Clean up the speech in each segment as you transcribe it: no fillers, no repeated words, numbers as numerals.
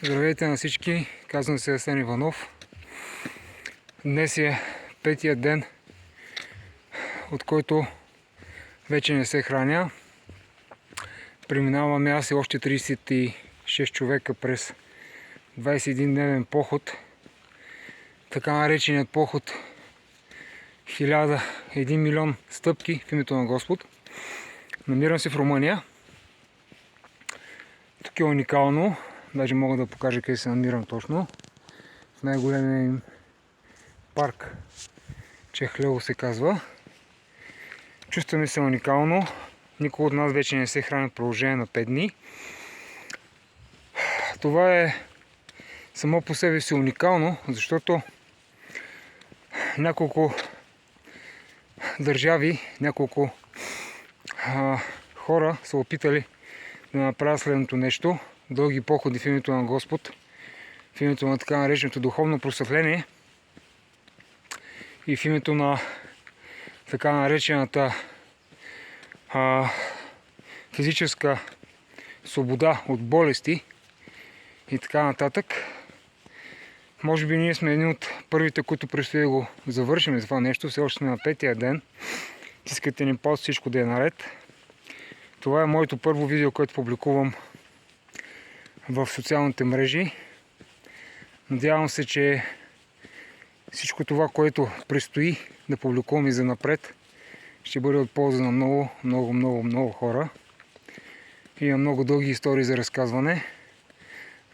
Здравейте на всички, казвам се Асен Иванов. Днес е петия ден, от който вече не се храня. Преминаваме аз и още 36 човека през 21-дневен поход. Така нареченият поход 1 милион стъпки в името на Господ. Намирам се в Румъния. Тук е уникално. Даже мога да покажа къде се намирам точно. В най-големия им парк. Чехлево се казва. Чувстваме се уникално. Никой от нас вече не се храни в продължение на 5 дни. Това е само по себе си уникално, защото няколко държави, няколко хора са опитали да направят следното нещо. Дълги походи в името на Господ, в името на така нареченото духовно просветление и в името на така наречената физическа свобода от болести и така нататък. Може би ние сме едни от първите, които предстои да го завършим това нещо. Все още сме на петия ден. Искате ни пауза, всичко да е наред. Това е моето първо видео, което публикувам в социалните мрежи. Надявам се, че всичко това, което предстои да публикувам и занапред, ще бъде от полза на много хора. Има много дълги истории за разказване.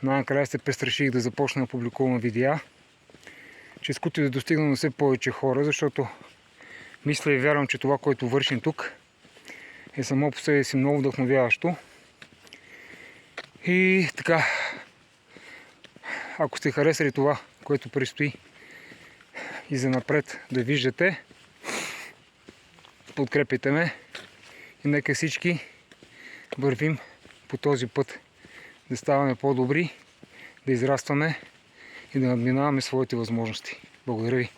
Накрая се престраших да започна да публикувам видеа, чрез които да достигна на все повече хора, защото мисля и вярвам, че това, което вършим тук, е само по себе си много вдъхновяващо. И така, ако сте харесали това, което предстои и занапред да виждате, подкрепите ме и нека всички вървим по този път, да ставаме по-добри, да израстваме и да надминаваме своите възможности. Благодаря ви!